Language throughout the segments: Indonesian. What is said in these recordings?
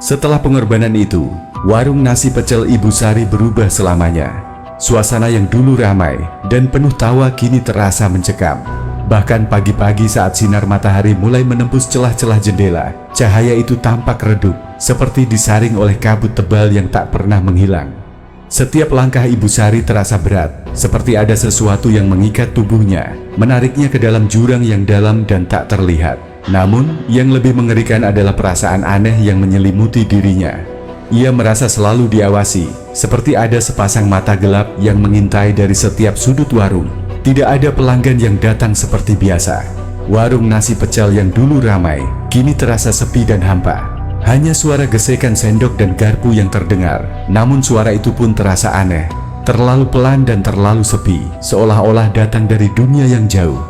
Setelah pengorbanan itu, warung nasi pecel Ibu Sari berubah selamanya. Suasana yang dulu ramai dan penuh tawa kini terasa mencekam. Bahkan pagi-pagi saat sinar matahari mulai menembus celah-celah jendela, cahaya itu tampak redup, seperti disaring oleh kabut tebal yang tak pernah menghilang. Setiap langkah Ibu Sari terasa berat, seperti ada sesuatu yang mengikat tubuhnya, menariknya ke dalam jurang yang dalam dan tak terlihat. Namun, yang lebih mengerikan adalah perasaan aneh yang menyelimuti dirinya. Ia merasa selalu diawasi, seperti ada sepasang mata gelap yang mengintai dari setiap sudut warung. Tidak ada pelanggan yang datang seperti biasa. Warung nasi pecel yang dulu ramai, kini terasa sepi dan hampa. Hanya suara gesekan sendok dan garpu yang terdengar, namun suara itu pun terasa aneh. Terlalu pelan dan terlalu sepi, seolah-olah datang dari dunia yang jauh.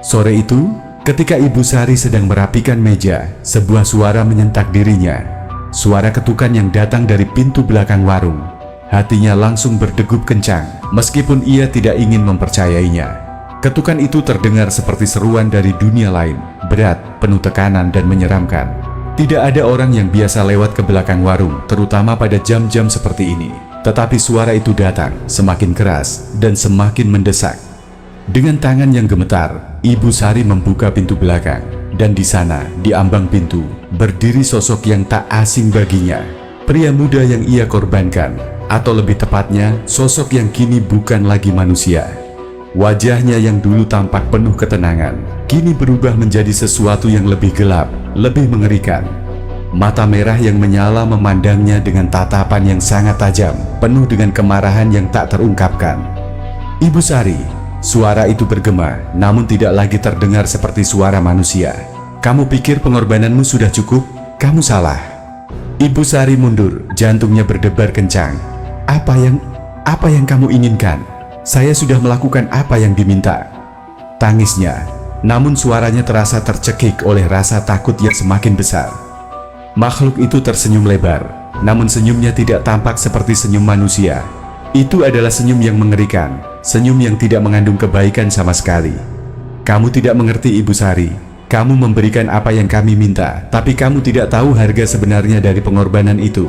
Sore itu, ketika Ibu Sari sedang merapikan meja, sebuah suara menyentak dirinya. Suara ketukan yang datang dari pintu belakang warung. Hatinya langsung berdegup kencang, meskipun ia tidak ingin mempercayainya. Ketukan itu terdengar seperti seruan dari dunia lain, berat, penuh tekanan dan menyeramkan. Tidak ada orang yang biasa lewat ke belakang warung, terutama pada jam-jam seperti ini. Tetapi suara itu datang, semakin keras dan semakin mendesak. Dengan tangan yang gemetar, Ibu Sari membuka pintu belakang, dan di sana, di ambang pintu, berdiri sosok yang tak asing baginya. Pria muda yang ia korbankan, atau lebih tepatnya, sosok yang kini bukan lagi manusia. Wajahnya yang dulu tampak penuh ketenangan, kini berubah menjadi sesuatu yang lebih gelap, lebih mengerikan. Mata merah yang menyala memandangnya dengan tatapan yang sangat tajam, penuh dengan kemarahan yang tak terungkapkan. Ibu Sari, suara itu bergema, namun tidak lagi terdengar seperti suara manusia. Kamu pikir pengorbananmu sudah cukup? Kamu salah. Ibu Sari mundur, jantungnya berdebar kencang. Apa yang kamu inginkan? Saya sudah melakukan apa yang diminta. Tangisnya, namun suaranya terasa tercekik oleh rasa takut yang semakin besar. Makhluk itu tersenyum lebar, namun senyumnya tidak tampak seperti senyum manusia. Itu adalah senyum yang mengerikan, senyum yang tidak mengandung kebaikan sama sekali. Kamu tidak mengerti Ibu Sari. Kamu memberikan apa yang kami minta, tapi kamu tidak tahu harga sebenarnya dari pengorbanan itu.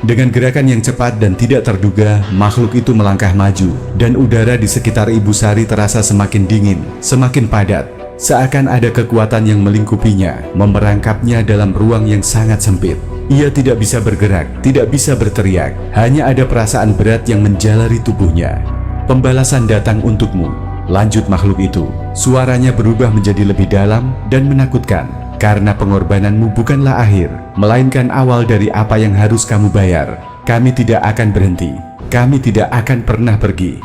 Dengan gerakan yang cepat dan tidak terduga, makhluk itu melangkah maju, dan udara di sekitar Ibu Sari terasa semakin dingin, semakin padat. Seakan ada kekuatan yang melingkupinya, memerangkapnya dalam ruang yang sangat sempit. Ia tidak bisa bergerak, tidak bisa berteriak, hanya ada perasaan berat yang menjalari tubuhnya. Pembalasan datang untukmu, lanjut makhluk itu. Suaranya berubah menjadi lebih dalam dan menakutkan. Karena pengorbananmu bukanlah akhir, melainkan awal dari apa yang harus kamu bayar. Kami tidak akan berhenti, kami tidak akan pernah pergi.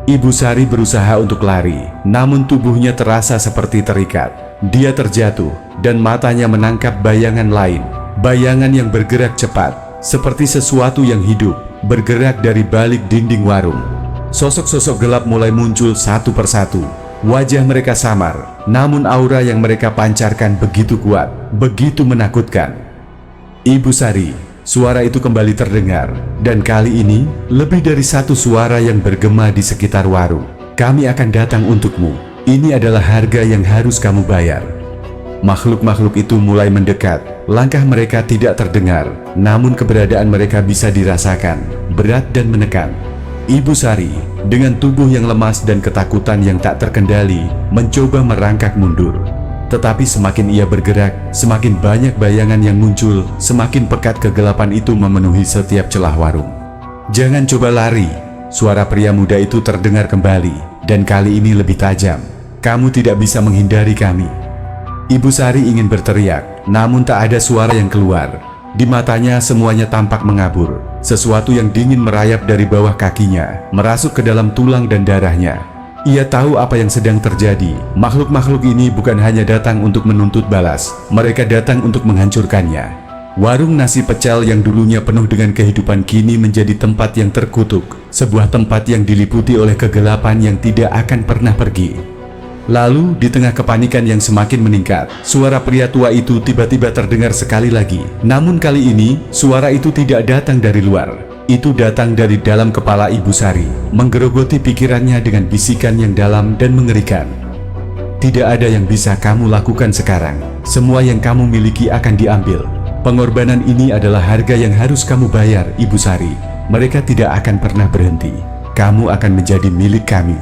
Ibu Sari berusaha untuk lari, namun tubuhnya terasa seperti terikat. Dia terjatuh, dan matanya menangkap bayangan lain. Bayangan yang bergerak cepat, seperti sesuatu yang hidup, bergerak dari balik dinding warung. Sosok-sosok gelap mulai muncul satu persatu. Wajah mereka samar, namun aura yang mereka pancarkan begitu kuat, begitu menakutkan. Ibu Sari, suara itu kembali terdengar, dan kali ini lebih dari satu suara yang bergema di sekitar warung. Kami akan datang untukmu. Ini adalah harga yang harus kamu bayar. Makhluk-makhluk itu mulai mendekat. Langkah mereka tidak terdengar, namun keberadaan mereka bisa dirasakan, berat dan menekan. Ibu Sari, dengan tubuh yang lemas dan ketakutan yang tak terkendali, mencoba merangkak mundur. Tetapi semakin ia bergerak, semakin banyak bayangan yang muncul, semakin pekat kegelapan itu memenuhi setiap celah warung. Jangan coba lari, suara pria muda itu terdengar kembali, dan kali ini lebih tajam. Kamu tidak bisa menghindari kami. Ibu Sari ingin berteriak, namun tak ada suara yang keluar. Di matanya semuanya tampak mengabur. Sesuatu yang dingin merayap dari bawah kakinya, merasuk ke dalam tulang dan darahnya. Ia tahu apa yang sedang terjadi. Makhluk-makhluk ini bukan hanya datang untuk menuntut balas, mereka datang untuk menghancurkannya. Warung nasi pecel yang dulunya penuh dengan kehidupan kini menjadi tempat yang terkutuk, sebuah tempat yang diliputi oleh kegelapan yang tidak akan pernah pergi. Lalu, di tengah kepanikan yang semakin meningkat, suara pria tua itu tiba-tiba terdengar sekali lagi. Namun kali ini, suara itu tidak datang dari luar. Itu datang dari dalam kepala Ibu Sari, menggerogoti pikirannya dengan bisikan yang dalam dan mengerikan. Tidak ada yang bisa kamu lakukan sekarang. Semua yang kamu miliki akan diambil. Pengorbanan ini adalah harga yang harus kamu bayar, Ibu Sari. Mereka tidak akan pernah berhenti. Kamu akan menjadi milik kami.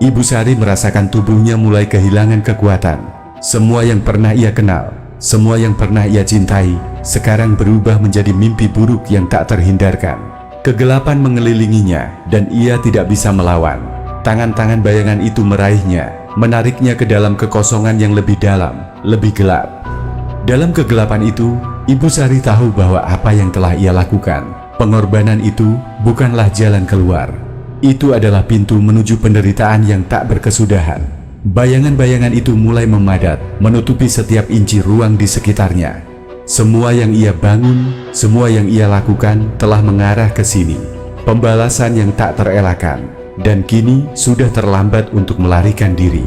Ibu Sari merasakan tubuhnya mulai kehilangan kekuatan. Semua yang pernah ia kenal, semua yang pernah ia cintai, sekarang berubah menjadi mimpi buruk yang tak terhindarkan. Kegelapan mengelilinginya dan ia tidak bisa melawan. Tangan-tangan bayangan itu meraihnya, menariknya ke dalam kekosongan yang lebih dalam, lebih gelap. Dalam kegelapan itu, Ibu Sari tahu bahwa apa yang telah ia lakukan, pengorbanan itu bukanlah jalan keluar. Itu adalah pintu menuju penderitaan yang tak berkesudahan. Bayangan-bayangan itu mulai memadat, menutupi setiap inci ruang di sekitarnya. Semua yang ia bangun, semua yang ia lakukan telah mengarah ke sini. Pembalasan yang tak terelakkan, dan kini sudah terlambat untuk melarikan diri.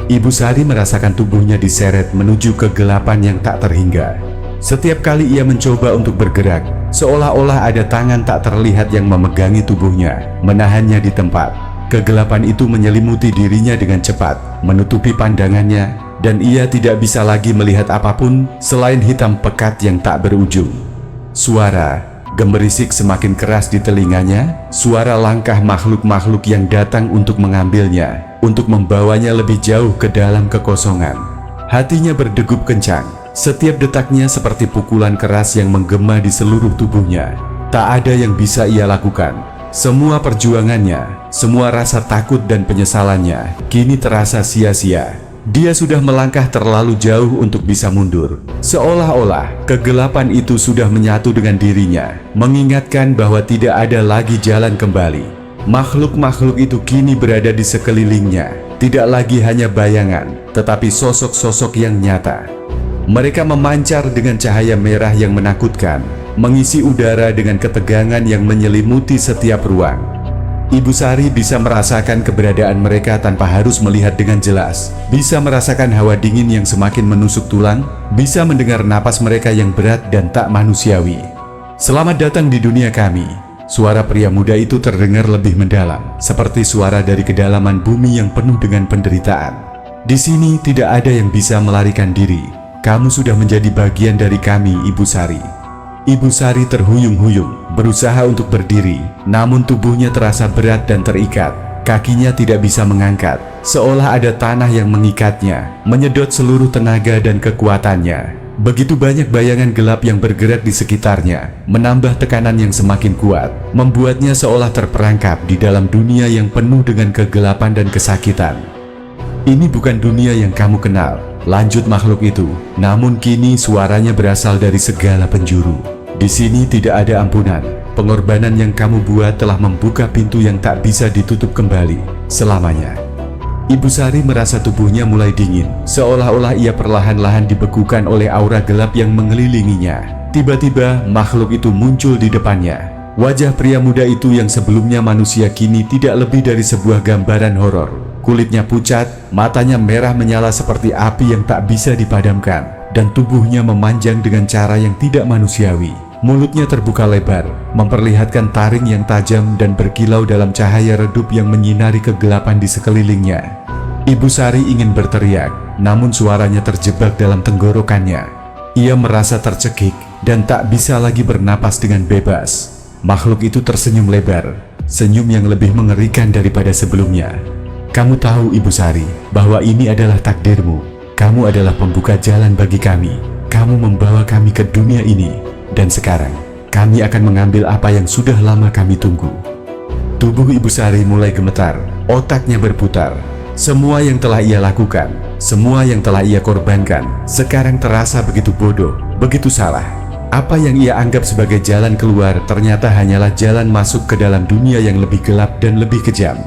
Ibu Sari merasakan tubuhnya diseret menuju kegelapan yang tak terhingga. Setiap kali ia mencoba untuk bergerak, seolah-olah ada tangan tak terlihat yang memegangi tubuhnya, menahannya di tempat. Kegelapan itu menyelimuti dirinya dengan cepat, menutupi pandangannya, dan ia tidak bisa lagi melihat apapun selain hitam pekat yang tak berujung. Suara gemerisik semakin keras di telinganya, suara langkah makhluk-makhluk yang datang untuk mengambilnya, untuk membawanya lebih jauh ke dalam kekosongan. Hatinya berdegup kencang, setiap detaknya seperti pukulan keras yang menggema di seluruh tubuhnya. Tak ada yang bisa ia lakukan. Semua perjuangannya, semua rasa takut dan penyesalannya, kini terasa sia-sia. Dia sudah melangkah terlalu jauh untuk bisa mundur. Seolah-olah kegelapan itu sudah menyatu dengan dirinya, mengingatkan bahwa tidak ada lagi jalan kembali. Makhluk-makhluk itu kini berada di sekelilingnya, tidak lagi hanya bayangan, tetapi sosok-sosok yang nyata. Mereka memancar dengan cahaya merah yang menakutkan, mengisi udara dengan ketegangan yang menyelimuti setiap ruang. Ibu Sari bisa merasakan keberadaan mereka tanpa harus melihat dengan jelas, bisa merasakan hawa dingin yang semakin menusuk tulang, bisa mendengar napas mereka yang berat dan tak manusiawi. "Selamat datang di dunia kami." Suara pria muda itu terdengar lebih mendalam, seperti suara dari kedalaman bumi yang penuh dengan penderitaan. "Di sini tidak ada yang bisa melarikan diri. Kamu sudah menjadi bagian dari kami, Ibu Sari." Ibu Sari terhuyung-huyung, berusaha untuk berdiri, namun tubuhnya terasa berat dan terikat. Kakinya tidak bisa mengangkat, seolah ada tanah yang mengikatnya, menyedot seluruh tenaga dan kekuatannya. Begitu banyak bayangan gelap yang bergerak di sekitarnya, menambah tekanan yang semakin kuat, membuatnya seolah terperangkap di dalam dunia yang penuh dengan kegelapan dan kesakitan. "Ini bukan dunia yang kamu kenal," lanjut makhluk itu, namun kini suaranya berasal dari segala penjuru. "Di sini tidak ada ampunan. Pengorbanan yang kamu buat telah membuka pintu yang tak bisa ditutup kembali selamanya." Ibu Sari merasa tubuhnya mulai dingin, seolah-olah ia perlahan-lahan dibekukan oleh aura gelap yang mengelilinginya. Tiba-tiba makhluk itu muncul di depannya. Wajah pria muda itu yang sebelumnya manusia kini tidak lebih dari sebuah gambaran horor. Kulitnya pucat, matanya merah menyala seperti api yang tak bisa dipadamkan, dan tubuhnya memanjang dengan cara yang tidak manusiawi. Mulutnya terbuka lebar, memperlihatkan taring yang tajam dan berkilau dalam cahaya redup yang menyinari kegelapan di sekelilingnya. Ibu Sari ingin berteriak, namun suaranya terjebak dalam tenggorokannya. Ia merasa tercekik dan tak bisa lagi bernapas dengan bebas. Makhluk itu tersenyum lebar, senyum yang lebih mengerikan daripada sebelumnya. "Kamu tahu, Ibu Sari, bahwa ini adalah takdirmu. Kamu adalah pembuka jalan bagi kami. Kamu membawa kami ke dunia ini. Dan sekarang, kami akan mengambil apa yang sudah lama kami tunggu." Tubuh Ibu Sari mulai gemetar, otaknya berputar. Semua yang telah ia lakukan, semua yang telah ia korbankan, sekarang terasa begitu bodoh, begitu salah. Apa yang ia anggap sebagai jalan keluar ternyata hanyalah jalan masuk ke dalam dunia yang lebih gelap dan lebih kejam.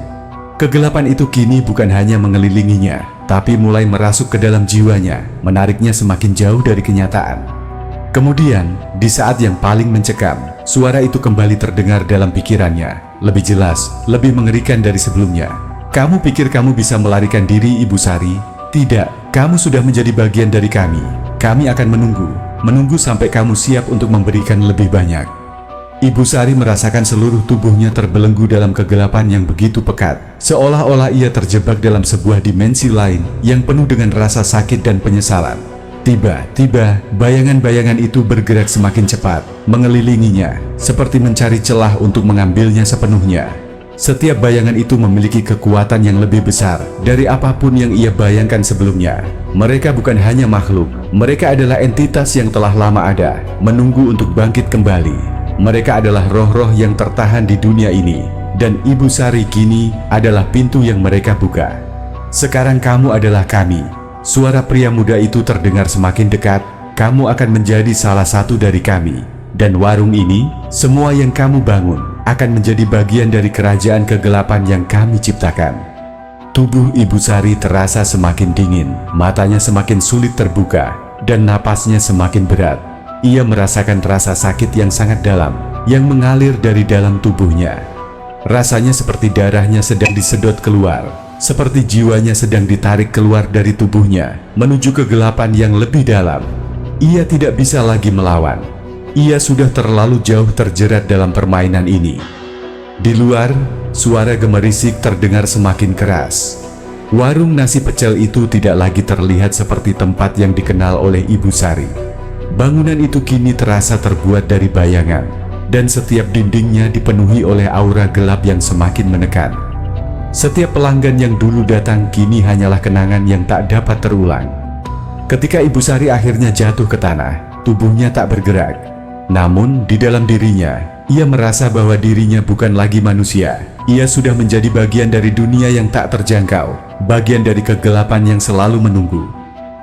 Kegelapan itu kini bukan hanya mengelilinginya, tapi mulai merasuk ke dalam jiwanya, menariknya semakin jauh dari kenyataan. Kemudian, di saat yang paling mencekam, suara itu kembali terdengar dalam pikirannya, lebih jelas, lebih mengerikan dari sebelumnya. "Kamu pikir kamu bisa melarikan diri, Ibu Sari? Tidak, kamu sudah menjadi bagian dari kami. Kami akan menunggu sampai kamu siap untuk memberikan lebih banyak." Ibu Sari merasakan seluruh tubuhnya terbelenggu dalam kegelapan yang begitu pekat, seolah-olah ia terjebak dalam sebuah dimensi lain yang penuh dengan rasa sakit dan penyesalan. Tiba-tiba, bayangan-bayangan itu bergerak semakin cepat, mengelilinginya, seperti mencari celah untuk mengambilnya sepenuhnya. Setiap bayangan itu memiliki kekuatan yang lebih besar dari apapun yang ia bayangkan sebelumnya. Mereka bukan hanya makhluk, mereka adalah entitas yang telah lama ada, menunggu untuk bangkit kembali. Mereka adalah roh-roh yang tertahan di dunia ini, dan Ibu Sari kini adalah pintu yang mereka buka. Sekarang kamu adalah kami. Suara pria muda itu terdengar semakin dekat. Kamu akan menjadi salah satu dari kami. Dan warung ini, semua yang kamu bangun, akan menjadi bagian dari kerajaan kegelapan yang kami ciptakan. Tubuh Ibu Sari terasa semakin dingin, matanya semakin sulit terbuka, dan napasnya semakin berat. Ia merasakan rasa sakit yang sangat dalam, yang mengalir dari dalam tubuhnya. Rasanya seperti darahnya sedang disedot keluar, seperti jiwanya sedang ditarik keluar dari tubuhnya, menuju kegelapan yang lebih dalam. Ia tidak bisa lagi melawan. Ia sudah terlalu jauh terjerat dalam permainan ini. Di luar, suara gemerisik terdengar semakin keras. Warung nasi pecel itu tidak lagi terlihat seperti tempat yang dikenal oleh Ibu Sari. Bangunan itu kini terasa terbuat dari bayangan, dan setiap dindingnya dipenuhi oleh aura gelap yang semakin menekan. Setiap pelanggan yang dulu datang kini hanyalah kenangan yang tak dapat terulang. Ketika Ibu Sari akhirnya jatuh ke tanah, tubuhnya tak bergerak. Namun di dalam dirinya, ia merasa bahwa dirinya bukan lagi manusia. Ia sudah menjadi bagian dari dunia yang tak terjangkau, bagian dari kegelapan yang selalu menunggu.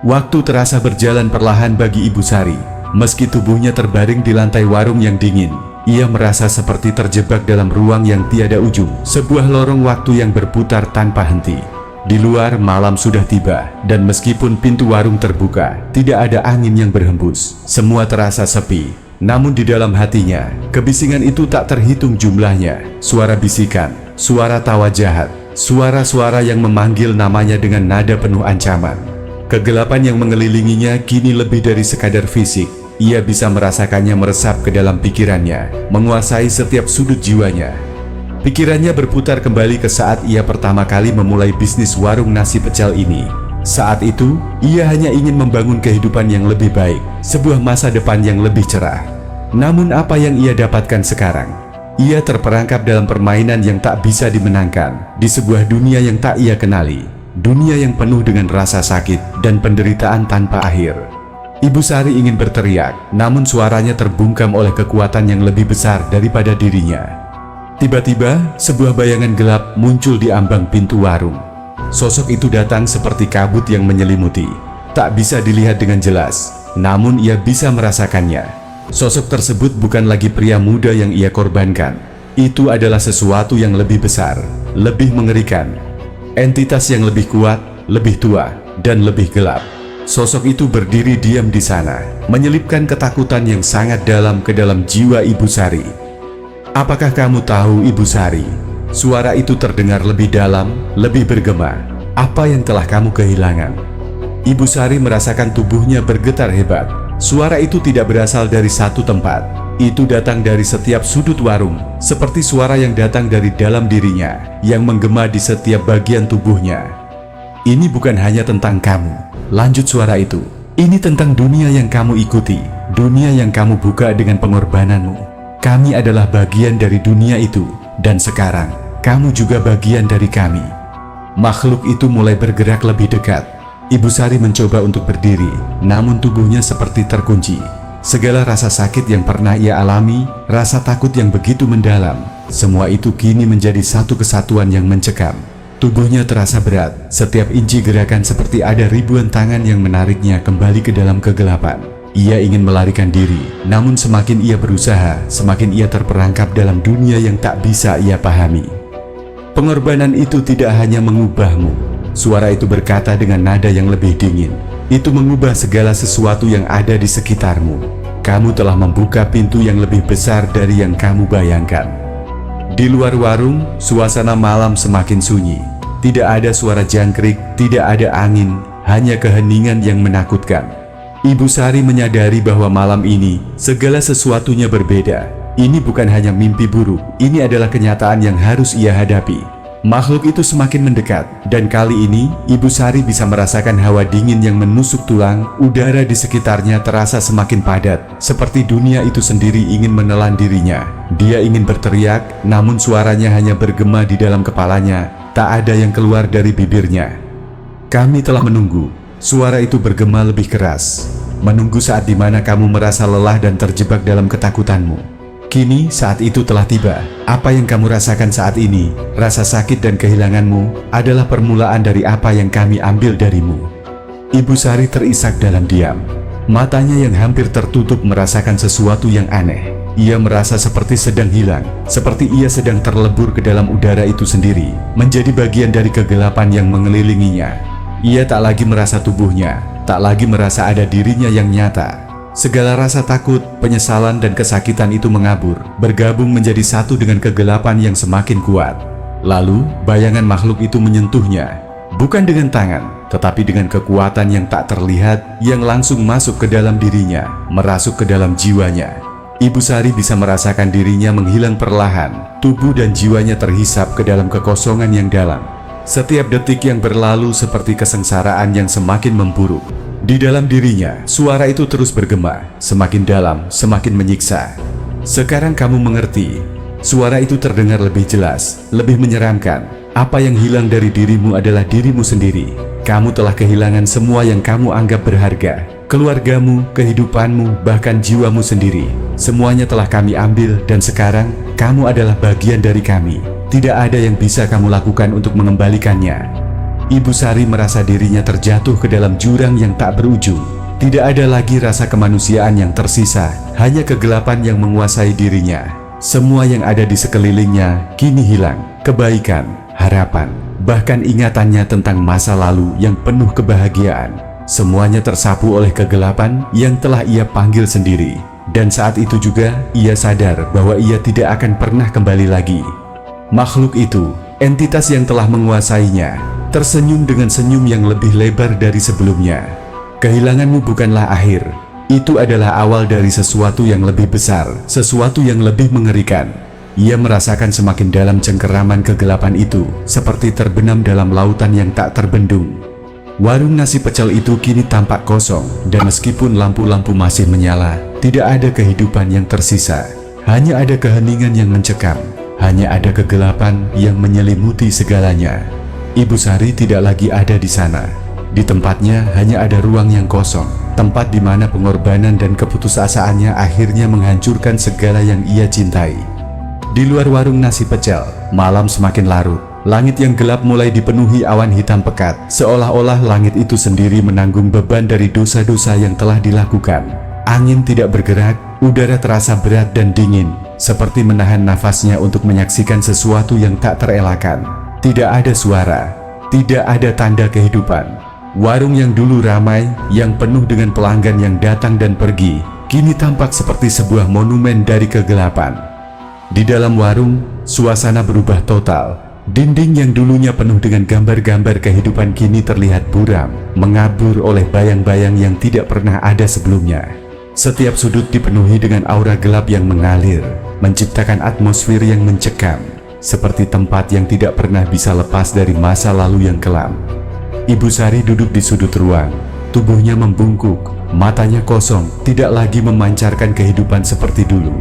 Waktu terasa berjalan perlahan bagi Ibu Sari. Meski tubuhnya terbaring di lantai warung yang dingin, ia merasa seperti terjebak dalam ruang yang tiada ujung, sebuah lorong waktu yang berputar tanpa henti. Di luar, malam sudah tiba, dan meskipun pintu warung terbuka, tidak ada angin yang berhembus. Semua terasa sepi. Namun di dalam hatinya, kebisingan itu tak terhitung jumlahnya. Suara bisikan, suara tawa jahat, suara-suara yang memanggil namanya dengan nada penuh ancaman. Kegelapan yang mengelilinginya kini lebih dari sekadar fisik. Ia bisa merasakannya meresap ke dalam pikirannya, menguasai setiap sudut jiwanya. Pikirannya berputar kembali ke saat ia pertama kali memulai bisnis warung nasi pecel ini. Saat itu, ia hanya ingin membangun kehidupan yang lebih baik, sebuah masa depan yang lebih cerah. Namun apa yang ia dapatkan sekarang? Ia terperangkap dalam permainan yang tak bisa dimenangkan, di sebuah dunia yang tak ia kenali. Dunia yang penuh dengan rasa sakit dan penderitaan tanpa akhir. Ibu Sari ingin berteriak, namun suaranya terbungkam oleh kekuatan yang lebih besar daripada dirinya. Tiba-tiba, sebuah bayangan gelap muncul di ambang pintu warung. Sosok itu datang seperti kabut yang menyelimuti. Tak bisa dilihat dengan jelas, namun ia bisa merasakannya. Sosok tersebut bukan lagi pria muda yang ia korbankan. Itu adalah sesuatu yang lebih besar, lebih mengerikan. Entitas yang lebih kuat, lebih tua, dan lebih gelap. Sosok itu berdiri diam di sana, menyelipkan ketakutan yang sangat dalam ke dalam jiwa Ibu Sari. Apakah kamu tahu, Ibu Sari? Suara itu terdengar lebih dalam, lebih bergema. Apa yang telah kamu kehilangan? Ibu Sari merasakan tubuhnya bergetar hebat. Suara itu tidak berasal dari satu tempat. Itu datang dari setiap sudut warung, seperti suara yang datang dari dalam dirinya, yang menggema di setiap bagian tubuhnya. Ini bukan hanya tentang kamu, lanjut suara itu. Ini tentang dunia yang kamu ikuti, dunia yang kamu buka dengan pengorbananmu. Kami adalah bagian dari dunia itu. Dan sekarang, kamu juga bagian dari kami. Makhluk itu mulai bergerak lebih dekat. Ibu Sari mencoba untuk berdiri, namun tubuhnya seperti terkunci. Segala rasa sakit yang pernah ia alami, rasa takut yang begitu mendalam, semua itu kini menjadi satu kesatuan yang mencekam. Tubuhnya terasa berat, setiap inci gerakan seperti ada ribuan tangan yang menariknya kembali ke dalam kegelapan. Ia ingin melarikan diri, namun semakin ia berusaha, semakin ia terperangkap dalam dunia yang tak bisa ia pahami. Pengorbanan itu tidak hanya mengubahmu, suara itu berkata dengan nada yang lebih dingin. Itu mengubah segala sesuatu yang ada di sekitarmu. Kamu telah membuka pintu yang lebih besar dari yang kamu bayangkan. Di luar warung, suasana malam semakin sunyi. Tidak ada suara jangkrik, tidak ada angin, hanya keheningan yang menakutkan. Ibu Sari menyadari bahwa malam ini segala sesuatunya berbeda. Ini bukan hanya mimpi buruk, ini adalah kenyataan yang harus ia hadapi. Makhluk itu semakin mendekat, dan kali ini Ibu Sari bisa merasakan hawa dingin yang menusuk tulang. Udara di sekitarnya terasa semakin padat, seperti dunia itu sendiri ingin menelan dirinya. Dia ingin berteriak, namun suaranya hanya bergema di dalam kepalanya, tak ada yang keluar dari bibirnya. Kami telah menunggu. Suara itu bergema lebih keras. Menunggu saat dimana kamu merasa lelah dan terjebak dalam ketakutanmu. Kini saat itu telah tiba. Apa yang kamu rasakan saat ini, rasa sakit dan kehilanganmu, adalah permulaan dari apa yang kami ambil darimu. Ibu Sari terisak dalam diam. Matanya yang hampir tertutup merasakan sesuatu yang aneh. Ia merasa seperti sedang hilang, seperti ia sedang terlebur ke dalam udara itu sendiri, menjadi bagian dari kegelapan yang mengelilinginya. Ia tak lagi merasa tubuhnya, tak lagi merasa ada dirinya yang nyata. Segala rasa takut, penyesalan, dan kesakitan itu mengabur, bergabung menjadi satu dengan kegelapan yang semakin kuat. Lalu, bayangan makhluk itu menyentuhnya, bukan dengan tangan, tetapi dengan kekuatan yang tak terlihat, yang langsung masuk ke dalam dirinya, merasuk ke dalam jiwanya. Ibu Sari bisa merasakan dirinya menghilang perlahan, tubuh dan jiwanya terhisap ke dalam kekosongan yang dalam. Setiap detik yang berlalu seperti kesengsaraan yang semakin memburuk. Di dalam dirinya, suara itu terus bergema, semakin dalam, semakin menyiksa. Sekarang kamu mengerti. Suara itu terdengar lebih jelas, lebih menyeramkan. Apa yang hilang dari dirimu adalah dirimu sendiri. Kamu telah kehilangan semua yang kamu anggap berharga. Keluargamu, kehidupanmu, bahkan jiwamu sendiri. Semuanya telah kami ambil dan sekarang, kamu adalah bagian dari kami. Tidak ada yang bisa kamu lakukan untuk mengembalikannya. Ibu Sari merasa dirinya terjatuh ke dalam jurang yang tak berujung. Tidak ada lagi rasa kemanusiaan yang tersisa, hanya kegelapan yang menguasai dirinya. Semua yang ada di sekelilingnya kini hilang, kebaikan, harapan, bahkan ingatannya tentang masa lalu yang penuh kebahagiaan. Semuanya tersapu oleh kegelapan yang telah ia panggil sendiri. Dan saat itu juga, ia sadar bahwa ia tidak akan pernah kembali lagi. Makhluk itu, entitas yang telah menguasainya, tersenyum dengan senyum yang lebih lebar dari sebelumnya. Kehilanganmu bukanlah akhir. Itu adalah awal dari sesuatu yang lebih besar, sesuatu yang lebih mengerikan. Ia merasakan semakin dalam cengkeraman kegelapan itu, seperti terbenam dalam lautan yang tak terbendung. Warung nasi pecel itu kini tampak kosong, dan meskipun lampu-lampu masih menyala, tidak ada kehidupan yang tersisa. Hanya ada keheningan yang mencekam, hanya ada kegelapan yang menyelimuti segalanya. Ibu Sari tidak lagi ada di sana. Di tempatnya hanya ada ruang yang kosong, tempat di mana pengorbanan dan keputusasaannya akhirnya menghancurkan segala yang ia cintai. Di luar warung nasi pecel, malam semakin larut. Langit yang gelap mulai dipenuhi awan hitam pekat, seolah-olah langit itu sendiri menanggung beban dari dosa-dosa yang telah dilakukan. Angin tidak bergerak, udara terasa berat dan dingin, seperti menahan nafasnya untuk menyaksikan sesuatu yang tak terelakkan. Tidak ada suara, tidak ada tanda kehidupan. Warung yang dulu ramai, yang penuh dengan pelanggan yang datang dan pergi, kini tampak seperti sebuah monumen dari kegelapan. Di dalam warung, suasana berubah total. Dinding yang dulunya penuh dengan gambar-gambar kehidupan kini terlihat buram, mengabur oleh bayang-bayang yang tidak pernah ada sebelumnya. Setiap sudut dipenuhi dengan aura gelap yang mengalir, menciptakan atmosfer yang mencekam, seperti tempat yang tidak pernah bisa lepas dari masa lalu yang kelam. Ibu Sari duduk di sudut ruang, tubuhnya membungkuk, matanya kosong, tidak lagi memancarkan kehidupan seperti dulu.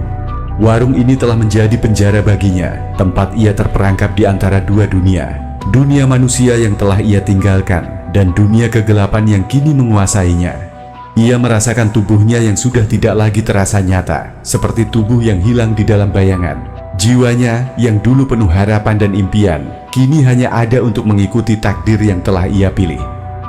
Warung ini telah menjadi penjara baginya, tempat ia terperangkap di antara dua dunia. Dunia manusia yang telah ia tinggalkan, dan dunia kegelapan yang kini menguasainya. Ia merasakan tubuhnya yang sudah tidak lagi terasa nyata, seperti tubuh yang hilang di dalam bayangan. Jiwanya yang dulu penuh harapan dan impian, kini hanya ada untuk mengikuti takdir yang telah ia pilih.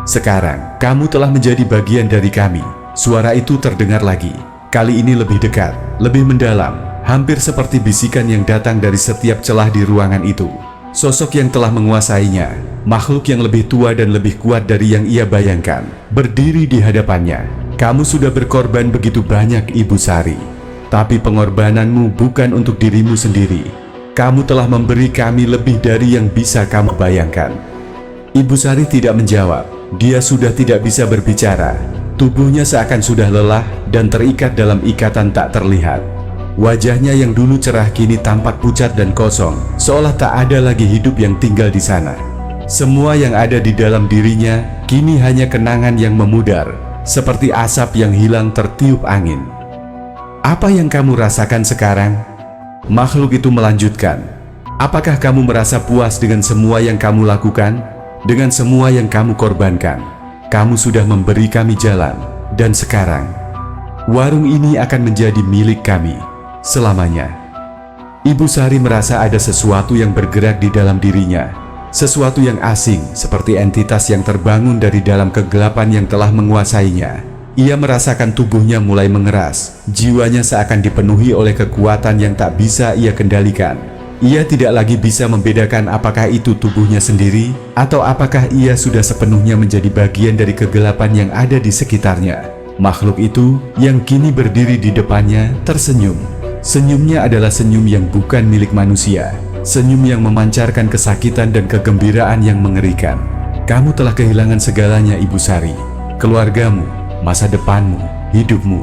Sekarang, kamu telah menjadi bagian dari kami. Suara itu terdengar lagi. Kali ini lebih dekat, lebih mendalam, hampir seperti bisikan yang datang dari setiap celah di ruangan itu. Sosok yang telah menguasainya, makhluk yang lebih tua dan lebih kuat dari yang ia bayangkan, berdiri di hadapannya. Kamu sudah berkorban begitu banyak, Ibu Sari. Tapi pengorbananmu bukan untuk dirimu sendiri. Kamu telah memberi kami lebih dari yang bisa kamu bayangkan. Ibu Sari tidak menjawab. Dia sudah tidak bisa berbicara. Tubuhnya seakan sudah lelah dan terikat dalam ikatan tak terlihat. Wajahnya yang dulu cerah kini tampak pucat dan kosong, seolah tak ada lagi hidup yang tinggal di sana. Semua yang ada di dalam dirinya kini hanya kenangan yang memudar, seperti asap yang hilang tertiup angin. "Apa yang kamu rasakan sekarang?" Makhluk itu melanjutkan. "Apakah kamu merasa puas dengan semua yang kamu lakukan? Dengan semua yang kamu korbankan? Kamu sudah memberi kami jalan, dan sekarang warung ini akan menjadi milik kami selamanya." Ibu Sari merasa ada sesuatu yang bergerak di dalam dirinya, sesuatu yang asing seperti entitas yang terbangun dari dalam kegelapan yang telah menguasainya. Ia merasakan tubuhnya mulai mengeras, jiwanya seakan dipenuhi oleh kekuatan yang tak bisa ia kendalikan. Ia tidak lagi bisa membedakan apakah itu tubuhnya sendiri atau apakah ia sudah sepenuhnya menjadi bagian dari kegelapan yang ada di sekitarnya. Makhluk itu yang kini berdiri di depannya tersenyum. Senyumnya adalah senyum yang bukan milik manusia, senyum yang memancarkan kesakitan dan kegembiraan yang mengerikan. "Kamu telah kehilangan segalanya, Ibu Sari. Keluargamu, masa depanmu, hidupmu.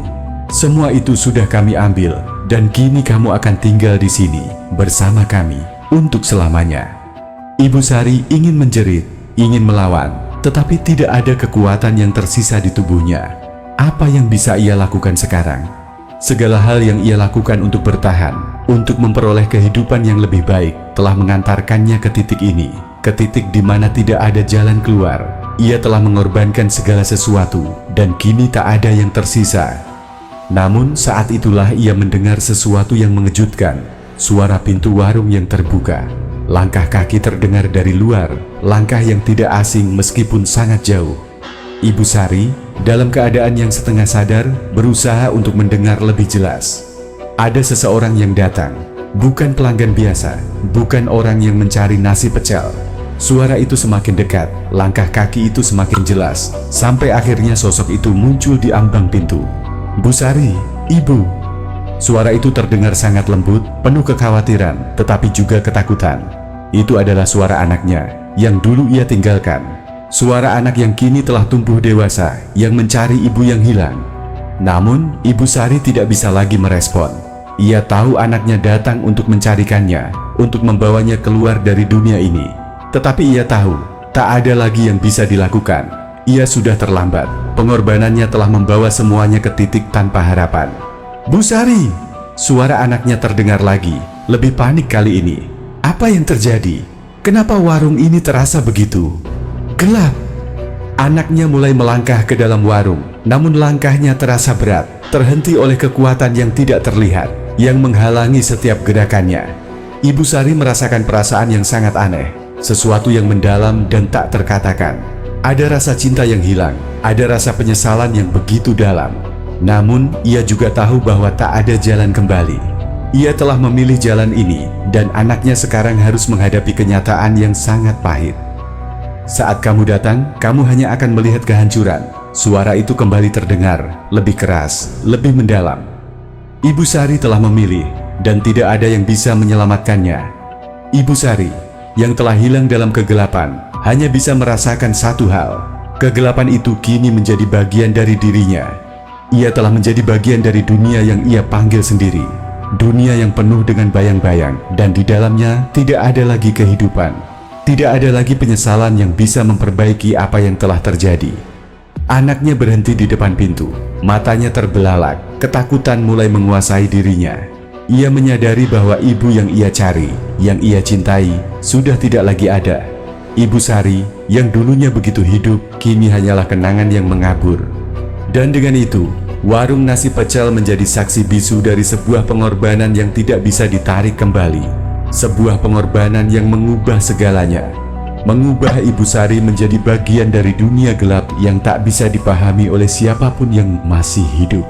Semua itu sudah kami ambil, dan kini kamu akan tinggal di sini bersama kami untuk selamanya." Ibu Sari ingin menjerit, ingin melawan, tetapi tidak ada kekuatan yang tersisa di tubuhnya. Apa yang bisa ia lakukan sekarang? Segala hal yang ia lakukan untuk bertahan, untuk memperoleh kehidupan yang lebih baik, telah mengantarkannya ke titik ini, ke titik di mana tidak ada jalan keluar. Ia telah mengorbankan segala sesuatu, dan kini tak ada yang tersisa. Namun saat itulah ia mendengar sesuatu yang mengejutkan, suara pintu warung yang terbuka. Langkah kaki terdengar dari luar, langkah yang tidak asing meskipun sangat jauh. Ibu Sari, dalam keadaan yang setengah sadar, berusaha untuk mendengar lebih jelas. Ada seseorang yang datang, bukan pelanggan biasa, bukan orang yang mencari nasi pecel. Suara itu semakin dekat, langkah kaki itu semakin jelas, sampai akhirnya sosok itu muncul di ambang pintu. "Bu Sari, Ibu." Suara itu terdengar sangat lembut, penuh kekhawatiran, tetapi juga ketakutan. Itu adalah suara anaknya, yang dulu ia tinggalkan. Suara anak yang kini telah tumbuh dewasa, yang mencari ibu yang hilang. Namun, Ibu Sari tidak bisa lagi merespon. Ia tahu anaknya datang untuk mencarikannya, untuk membawanya keluar dari dunia ini. Tetapi ia tahu, tak ada lagi yang bisa dilakukan. Ia sudah terlambat. Pengorbanannya telah membawa semuanya ke titik tanpa harapan. "Bu Sari!" Suara anaknya terdengar lagi, lebih panik kali ini. Apa yang terjadi? Kenapa warung ini terasa begitu gelap? Anaknya mulai melangkah ke dalam warung, namun langkahnya terasa berat, terhenti oleh kekuatan yang tidak terlihat, yang menghalangi setiap gerakannya. Ibu Sari merasakan perasaan yang sangat aneh, sesuatu yang mendalam dan tak terkatakan. Ada rasa cinta yang hilang, ada rasa penyesalan yang begitu dalam. Namun, ia juga tahu bahwa tak ada jalan kembali. Ia telah memilih jalan ini, dan anaknya sekarang harus menghadapi kenyataan yang sangat pahit. "Saat kamu datang, kamu hanya akan melihat kehancuran." Suara itu kembali terdengar, lebih keras, lebih mendalam. Ibu Sari telah memilih, dan tidak ada yang bisa menyelamatkannya. Ibu Sari, yang telah hilang dalam kegelapan, hanya bisa merasakan satu hal. Kegelapan itu kini menjadi bagian dari dirinya. Ia telah menjadi bagian dari dunia yang ia panggil sendiri. Dunia yang penuh dengan bayang-bayang, dan di dalamnya tidak ada lagi kehidupan. Tidak ada lagi penyesalan yang bisa memperbaiki apa yang telah terjadi. Anaknya berhenti di depan pintu, matanya terbelalak, ketakutan mulai menguasai dirinya. Ia menyadari bahwa ibu yang ia cari, yang ia cintai, sudah tidak lagi ada. Ibu Sari, yang dulunya begitu hidup, kini hanyalah kenangan yang mengabur. Dan dengan itu, warung nasi pecel menjadi saksi bisu dari sebuah pengorbanan yang tidak bisa ditarik kembali. Sebuah pengorbanan yang mengubah segalanya, mengubah Ibu Sari menjadi bagian dari dunia gelap yang tak bisa dipahami oleh siapapun yang masih hidup.